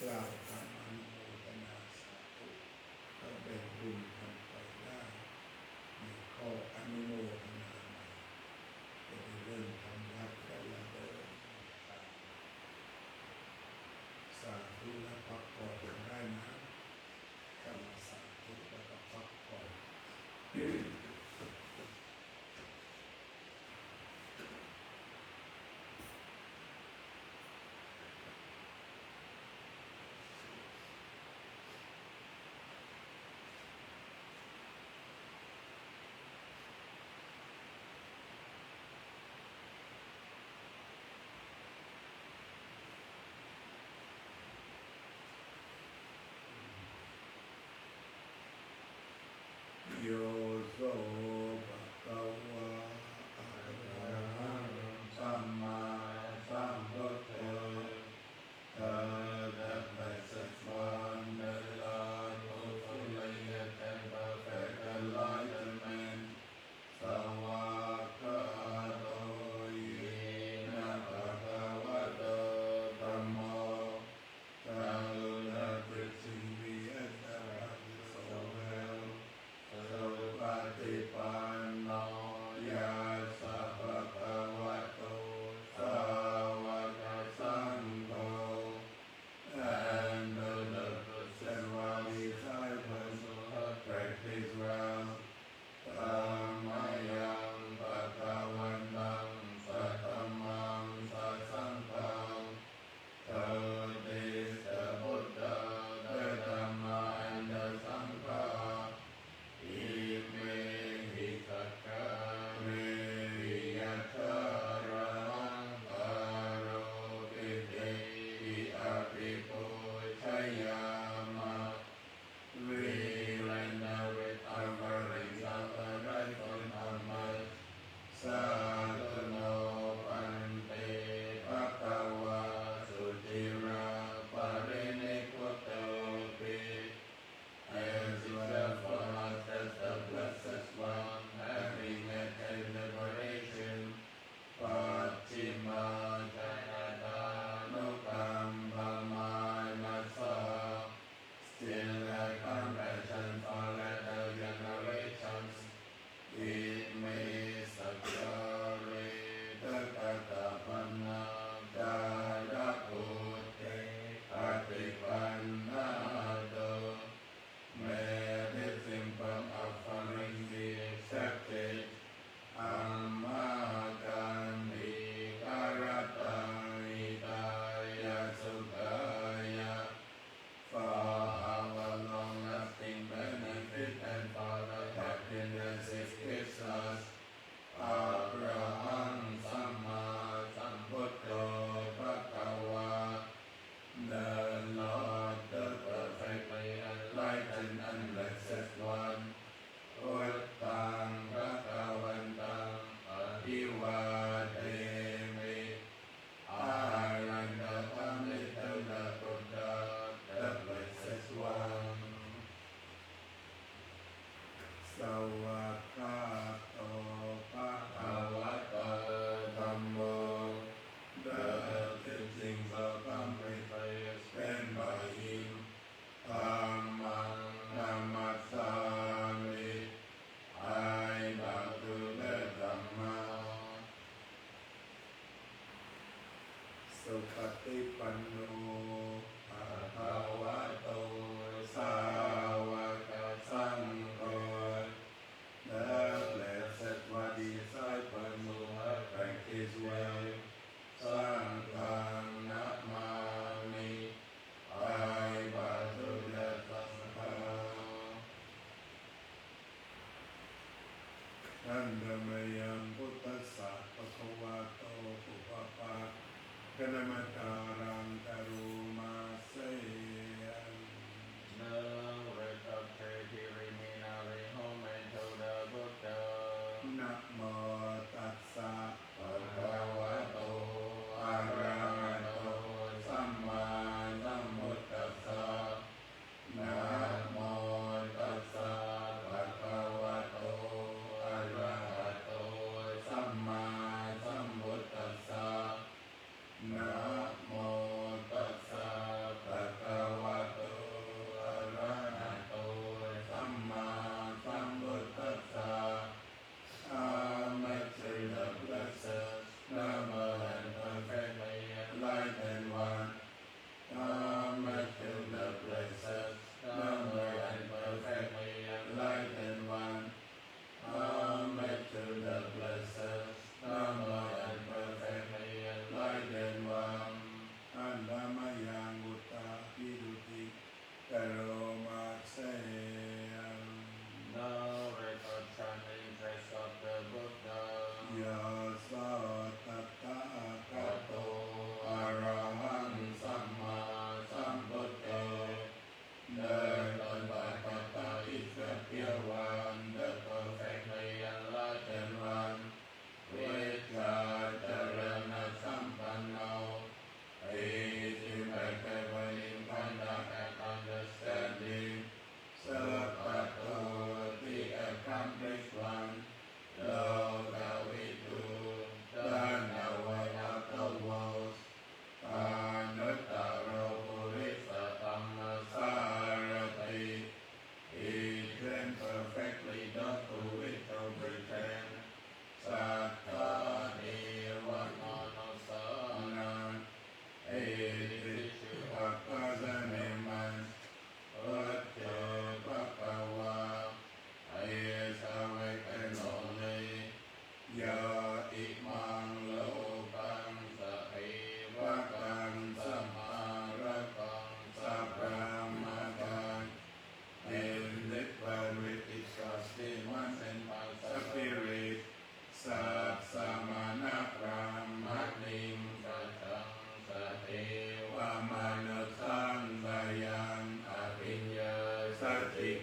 กล่าวคำอนุโมทนาสาธุก็เป็นบุญทำไปได้ในข้ออนุโมทนาใหม่เป็นเรื่องทำวัดก็อย่าเดินตามสาธุและพักผ่อนได้นะกรรมสาธุและพักผ่อนโยโสภะคะวะอะระหังสัมมาสัมพุทโธThe one that Lord hopefully attain perfect enlightenment Savakato yena bhagavato dhammo Karuna prithvi so well So patipanno yasa bhagavato savaka sangho And the several disciples practice well Tamayam bhagavantam satamam sasankam So this the Buddha, the Dhamma and the Sangha Ime hitakame viyacharanam paro videhi apipuchayama We learn with offering sacrifice on Dhammas Sadhano Pante Bhagava Sudhira Parinikutopi As the format as the blessed one having attained liberation Pachima Janathanukambhamanasa Still have compassion for later generations It may sakyare Takatapanna Dadapute Atipannado May this simple offering be accepted Ammagandhi Karatahitaya Sukaya For our long-lasting benefit and for the happiness it gives us Abraham Samma Sambuddho Bhagava The Lord, the perfectly enlightened and blessed one Uttang Bhagavantam Adivademi Arandatam Little Buddha The blessed one Savakato Bhagavato Dhammo The teachings of Amrita explained by him Dhammam Namassami I bow to the Dhamma Sukatipanno Bhagavato Savaka Sangho The blessed one disciples who have practiced well Sangham Namami I bow to the Sangha Nandamayam Buddhassa Bhagavato Bhupapa Kanamataram Karumasayan No receptivity remaining home to the Buddha. Namo Tassa Bhagavato Arahato Samma Sambuddhassa Namo Tassa Bhagavato Arahato Samma Sambuddhassa Namo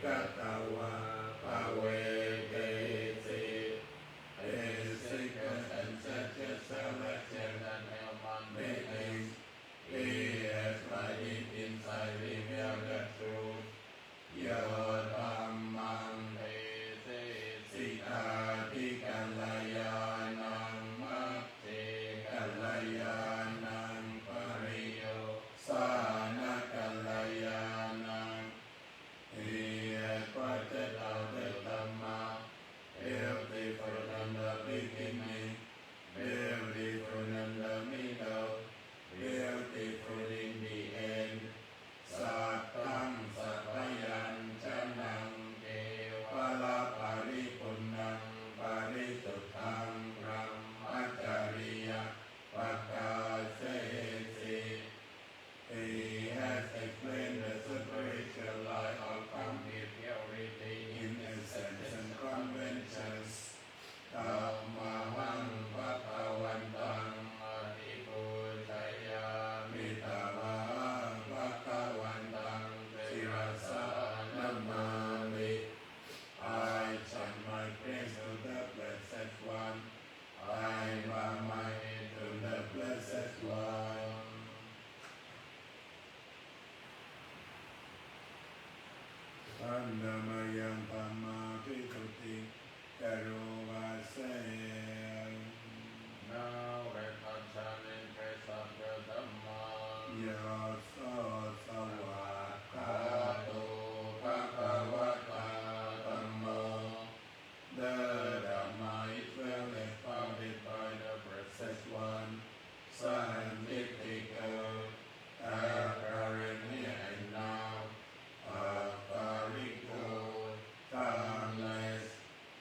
กตาวาภเวเกสิเอสิกตันสัจจะสวัจจะนันเอลมันเมติhe has made it inside revealed the truth โยธัมมังเทสิสิทาธิกัลยาณังมัคคิกัลยาณังปริโยสานกัลยาณัง He has pointed out the Dhamma beautiful from the beginning, beautiful in the middle, beautiful in the end. Sattam Satvayan Chanam Kevala Paripunnam Parisuttam Brahmacharya Vakasesi. He has explained the spiritual life of complete purity in essence and conventions. Dhammaham Bhagavantam Adipujayami Dhammaham Bhagavantam Sirasa Namami. I chant my praise to the Blessed One. I bow my head to the Blessed One. อันนามยังธรรมาภิตุติกโรวาเส Now recognition in trace of the Dhamma. ยาสสวากขาโตภะคะวะตาธัมโม The Dhamma is well expounded by the Blessed One, scientifical, apparent here and now, aparical, timeless,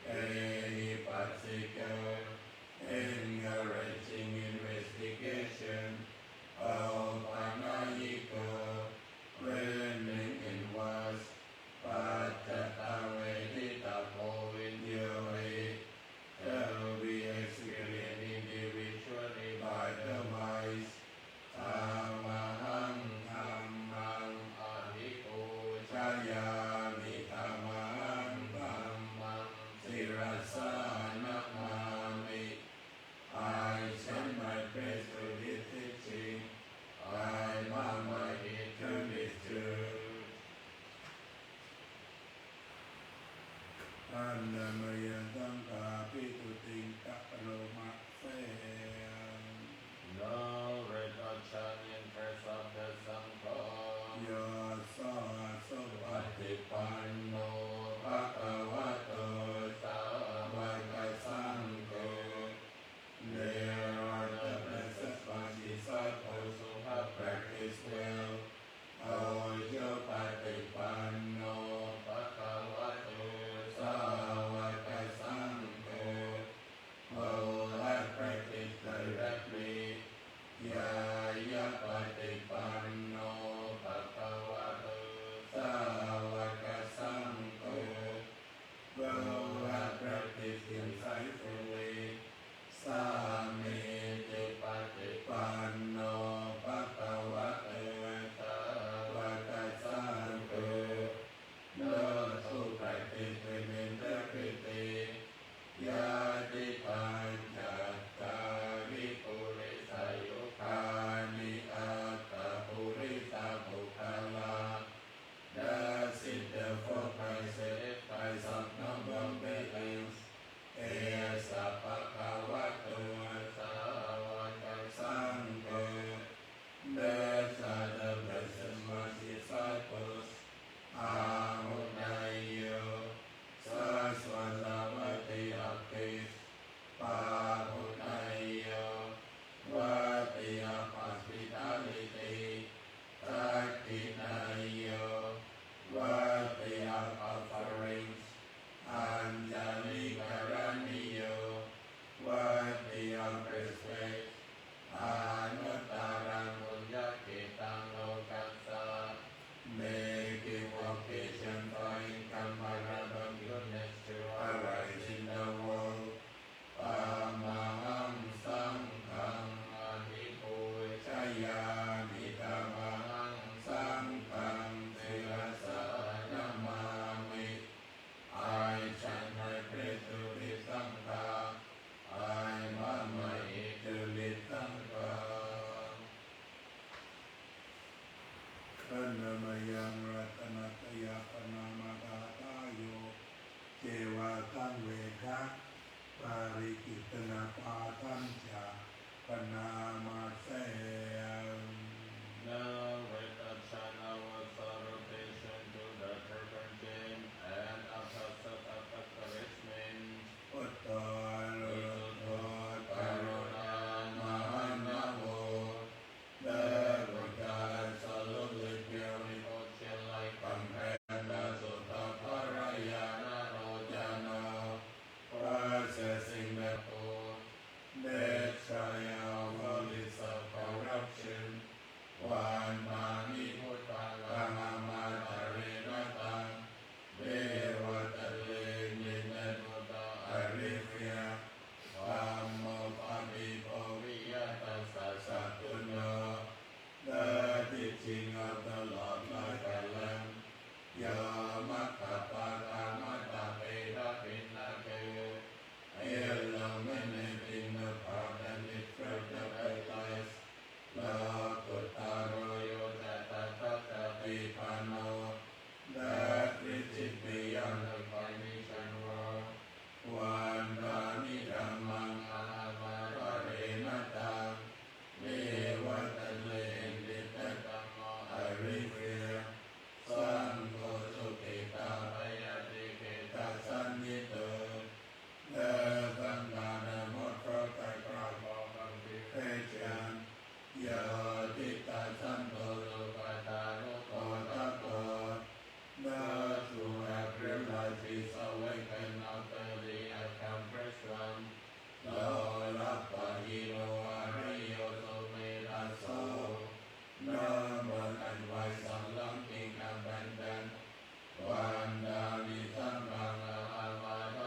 atypical, encouraging investigation, Aupanayiko, winning inwards, Pacchataveditapo Vinyori, shall be experienced individually by the wise. Tamaham Dhammam Adipujayami Tamaham Dhammam Sirasa Namami. I send my praise to His teaching. I bow my head to His truth. อันนามยังสังฆาภิตุติกะโรมะเส No recognition in trace of the Sangha. ยาสาสวัตติปันโนภะคะวะโตสาวกสังโฆ There are the blessed ones disciples who have practiced well. Ojo patipanno bhagavato sāvaka sangho. All have practiced directly. Yaya patipanno bhagavato sāvaka sangho. นิเตเนสังฆานะโมทะตะกราบเอจันยาติตาสันโตโลกาตาโลกตะโกนาสุอาเปรลาติสเวกันอัตเรียคัมเพรสวันโลลัปปะหิโนอาริโยโสเมตัสโสนามันอันไวสังลังกิงอันบันดันวันดาลิสัมมังอามาท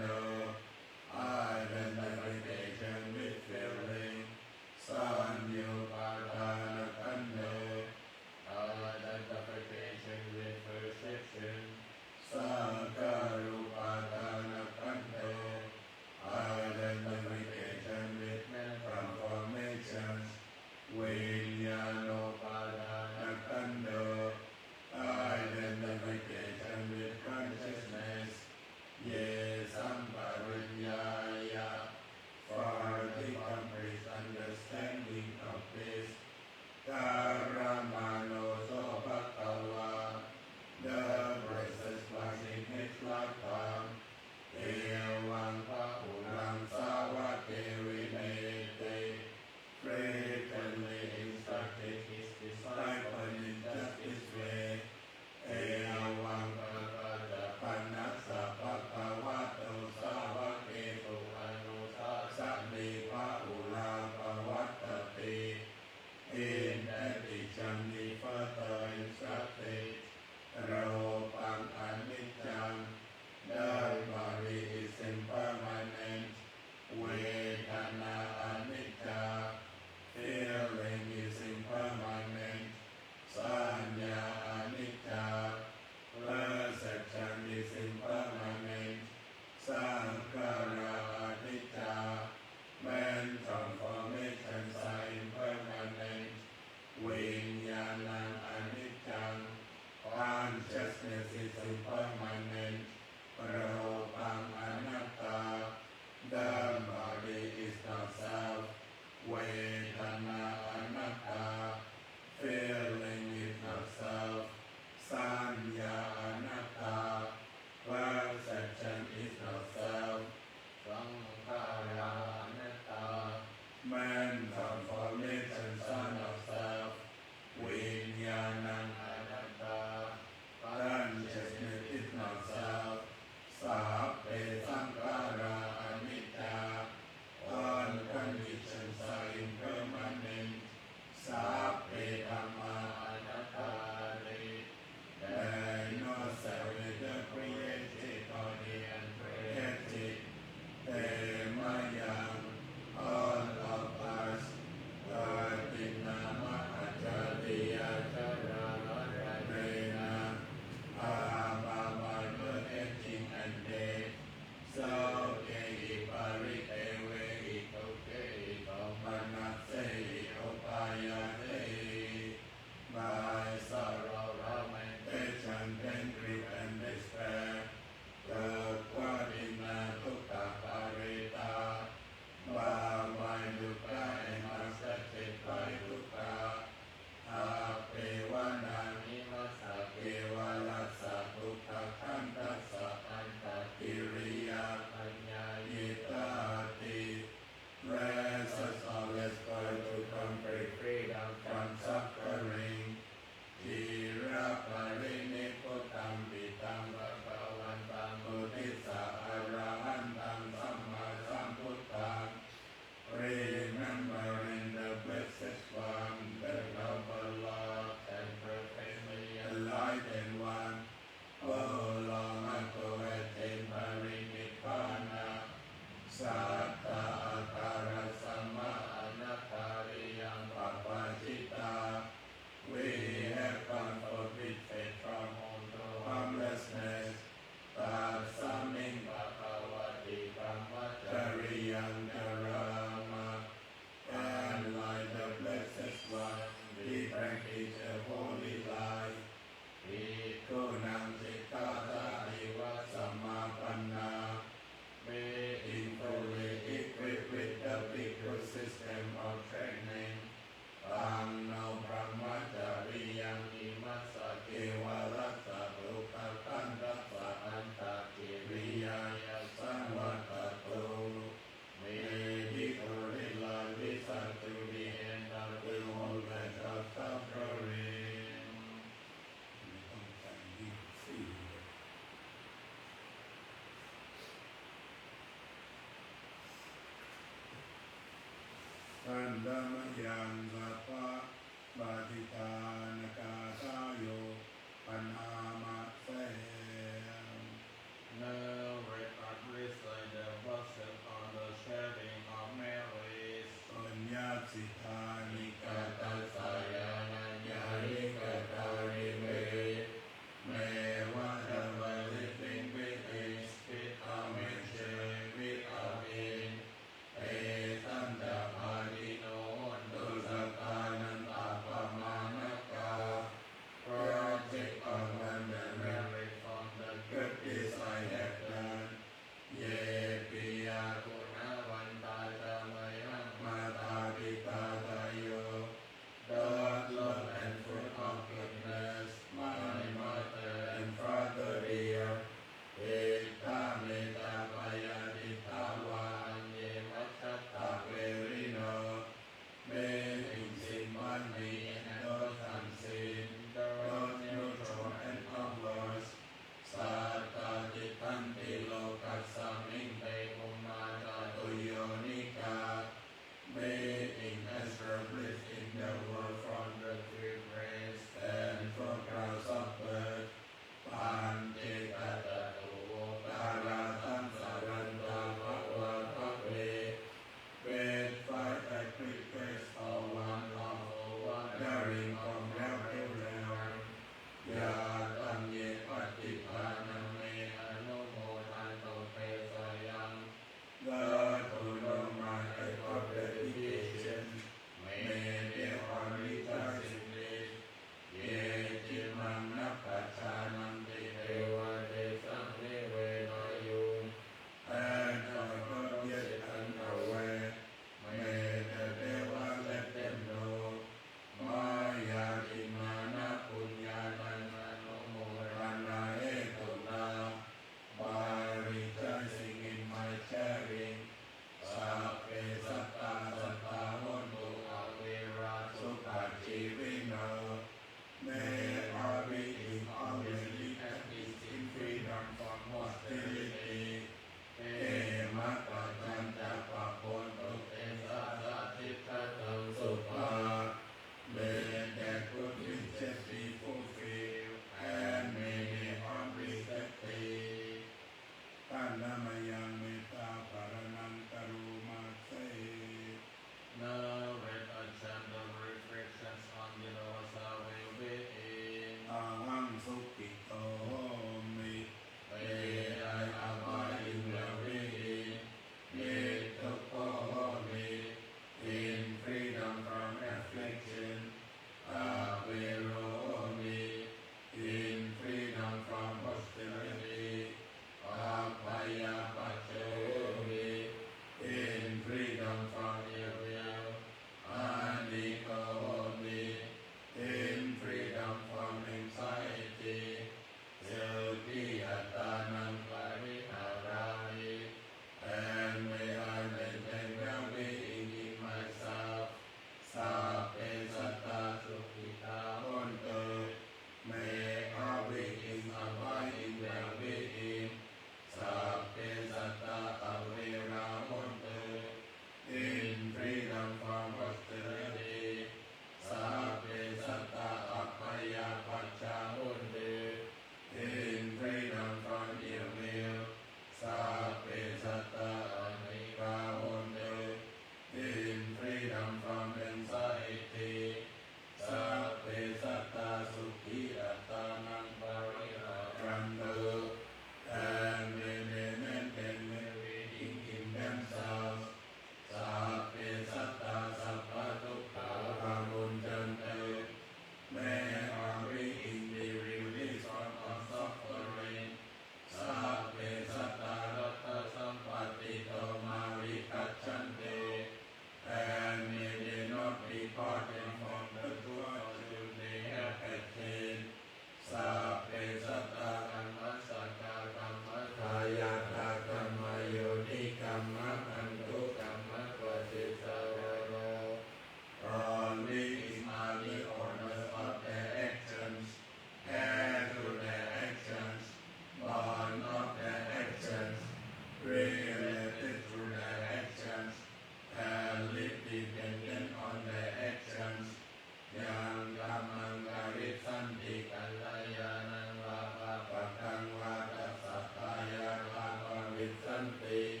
Santi.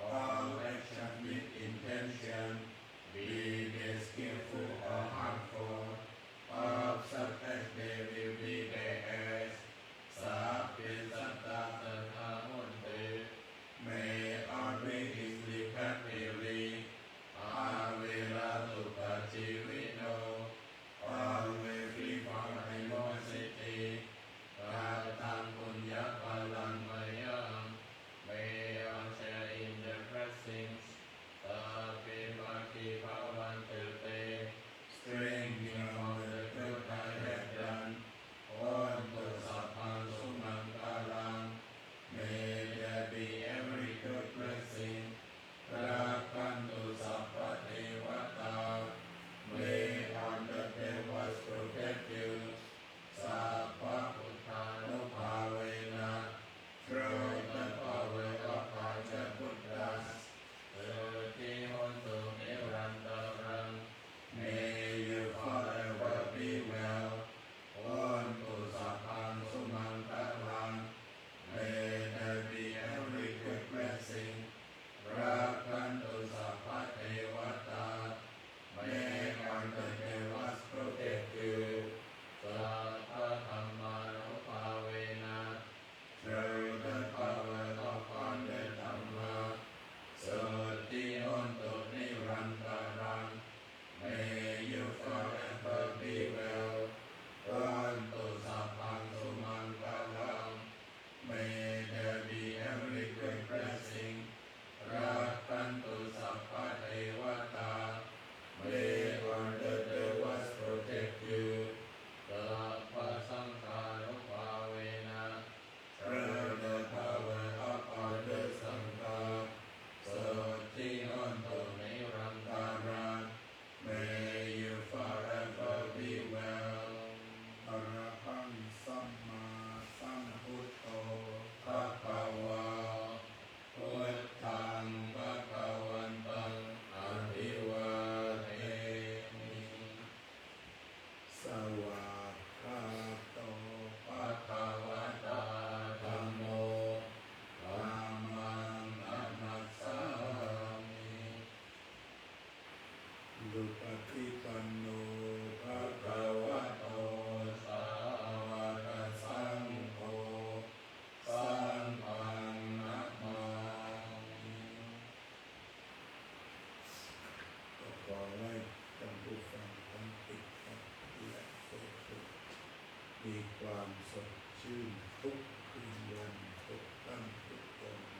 All action with intention, be they skillful or harmful, of such as they will be theirs. Sapi satta satta munte, may always live happily. Avila sukha chivino, always free from animosity. Katang punya palang mayang, may all share in the blessings. Sapi maki pawan telte, strengthening from the good I have done. On to sapan sumang kalang, may there be every good blessing. Rakantu sapa dewata, may all the devas protect you. Sapa Buddhanu Bhavena, through the power of Raja Buddhas, Suti Hontu Nirantaram, may you forever be well. Hontu Sapan Sumantaram, may there be every good blessing. Rakantu Sapa Devata, may all the devas protect you. Sapa Dhammanu Bhavena, through the power of all the Dhamma, Suti Hontu Nirantaram, may you forever be well. Hontu Sapan Sumangalam, may there be every good blessing. Rakantu Sapa Devata, may all the devas protect you. Sapa Sankharu Bhavena, through the power of all the Sankha, Suti Hontu Nirantaram, may you forever be well. Arahang Samma Sambuddho ภะคะวะพุทธังภะคะวันตังอะภิวาเทมิ สวากขาโต ภะคะวะตาธัมโมธัมมังนัมมัสสามิ ลุปฏิปันโนภะ ภะ คะ คะ วะ วะโตสาวกสังโฆสังฆังนะมามิ ก็ขอให้ท่านผู้ฟังทั้งติดกับและเสพมีความสดชื่นทุกคืนวันทุกค่ำทุกวัน